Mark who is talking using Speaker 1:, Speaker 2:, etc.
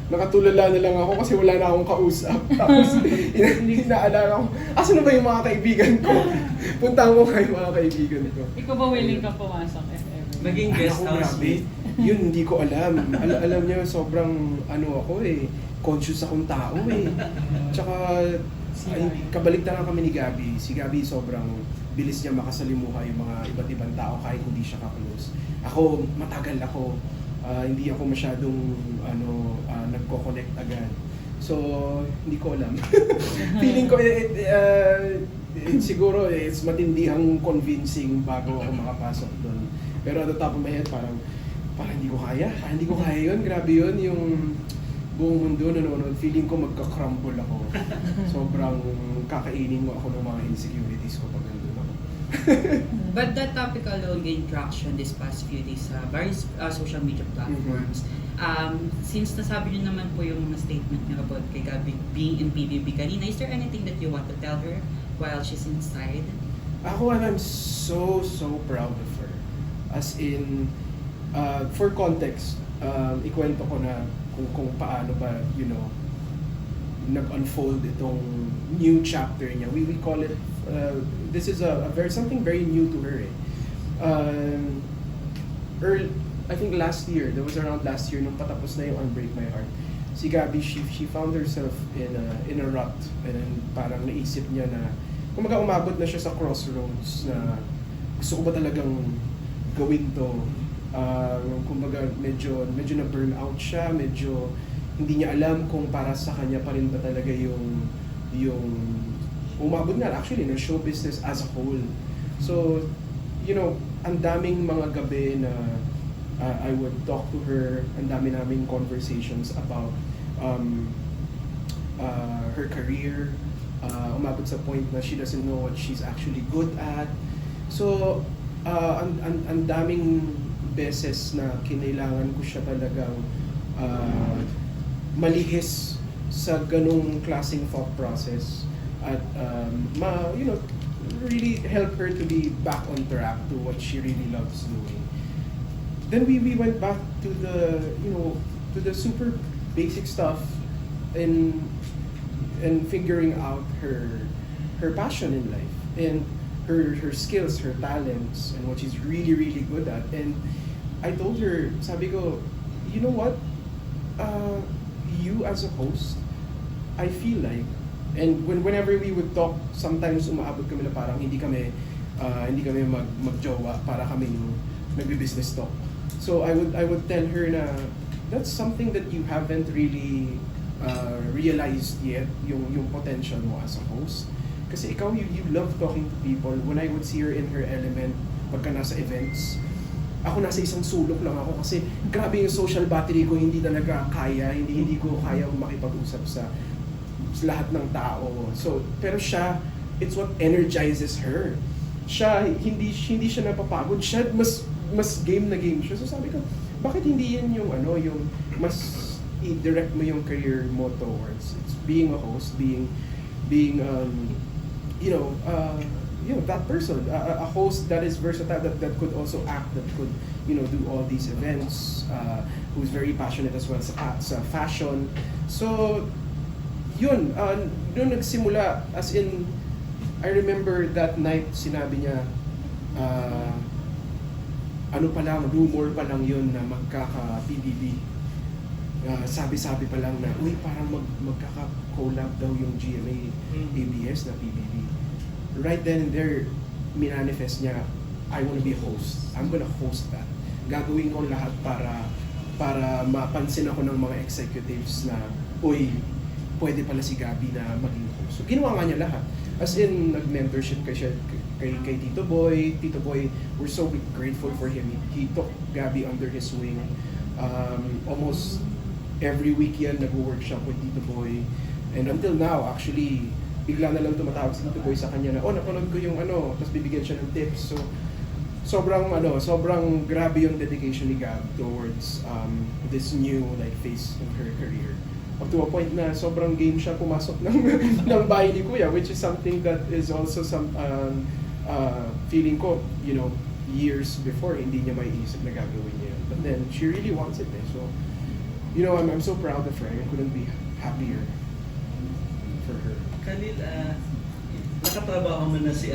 Speaker 1: nakatulala na lang ako kasi wala na akong kausap. Tapos, naalala ko, asan na ba yung mga kaibigan ko? Puntahan ko kayo mga kaibigan ko.
Speaker 2: Ikaw ba willing ka pumasok if ever?
Speaker 3: Naging guest house
Speaker 1: grabe. Yun, hindi ko alam. Alam niyo, sobrang ako conscious akong tao Tsaka, kabaligtaran kami ni Gabby. Si Gabby sobrang bilis niya makasalimuha yung mga iba't ibang tao kahit hindi siya ka-close. Ako, matagal ako. Hindi ako masyadong nagko-connect agad. So, hindi ko alam. Feeling ko, siguro it's matindihang convincing bago ako makapasok doon. Pero at the top of my head, parang hindi ko kaya. Hindi ko kaya yun. Grabe yun. Yung buong mundo nanonood, feeling ko magka-crumble ako. Sobrang kakainin mo ako ng mga insecurities ko pag nandun ako.
Speaker 4: But that topic alone gained traction this past few days sa various social media platforms. Since nasabi niyo naman po yung mga statement niyo about kay Gabby being in PBB kanina, is there anything that you want to tell her while she's inside?
Speaker 1: Ako, I'm so proud of her. As in, for context, ikwento ko na kung paano ba, nag-unfold itong new chapter niya. We call it, this is something very new to her. I think last year, that was around last year, nung patapos na yung Unbreak My Heart, si Gabby, she found herself in a rut. And then parang naisip niya na, kumaga umabot na siya sa crossroads na gusto ko ba talagang gawin to. Kumbaga medyo na burn out siya, medyo hindi niya alam kung para sa kanya pa rin ba talaga yung umabot na actually ng show business as a whole. So, ang daming mga gabi na I would talk to her, ang dami naming conversations about her career. Umabot sa point na she doesn't know what she's actually good at. So, ang daming beses na kinailangan ko siya talagang malihis sa ganung klaseng thought process at really help her to be back on track to what she really loves doing. Then we went back to the super basic stuff and figuring out her passion in life and her skills, her talents, and what she's really good at. And I told her, sabi ko, you know what? You as a host, I feel like, and whenever we would talk, sometimes umaabot kami na parang hindi kami magjowa, para kami nagbi-business talk. So I would tell her na that's something that you haven't really realized yet, yung potential mo as a host. Kasi ikaw, you love talking to people. When I would see her in her element, pagka nasa events, ako nasa isang sulok lang ako kasi grabe yung social battery ko, hindi talaga kaya, hindi ko kaya makipag-usap sa lahat ng tao. So, pero siya, it's what energizes her. Siya, hindi siya napapagod. Siya, mas game na game siya. So sabi ko, bakit hindi yan yung mas i-direct mo yung career mo towards being a host, being that person, a host that is versatile, that could also act, that could do all these events, who's very passionate as well sa fashion. So yun, doon nagsimula, as in I remember that night sinabi niya, rumor pa lang yun na magkaka-PBB. Sabi-sabi pa lang na, parang magkaka-collab daw yung GMA ABS na PBB. Right then and there, minanifest niya, I want to be a host. I'm gonna host that. Gagawin ko lahat para mapansin ako ng mga executives na, pwede pala si Gabby na maging host. So ginawa nga niya lahat. As in, nag-mentorship kay Tito Boy. Tito Boy, we're so grateful for him. He took Gabby under his wing. Almost every weekend nag-workshop with Tito Boy. And until now, actually, bigla na lang tumatawag si Tito Boy sa kanya na, napanood ko yung tapos bibigyan siya ng tips. So, sobrang grabe yung dedication ni Gab towards this new phase of her career. Up to a point na sobrang game siya pumasok ng bahay ni Kuya, which is something that is also feeling ko, years before, hindi niya maiisip na gagawin niya. But then, she really wants it. So, you know, I'm so proud of her. I couldn't be happier for her.
Speaker 3: Khalil, nakatrabaho mo na si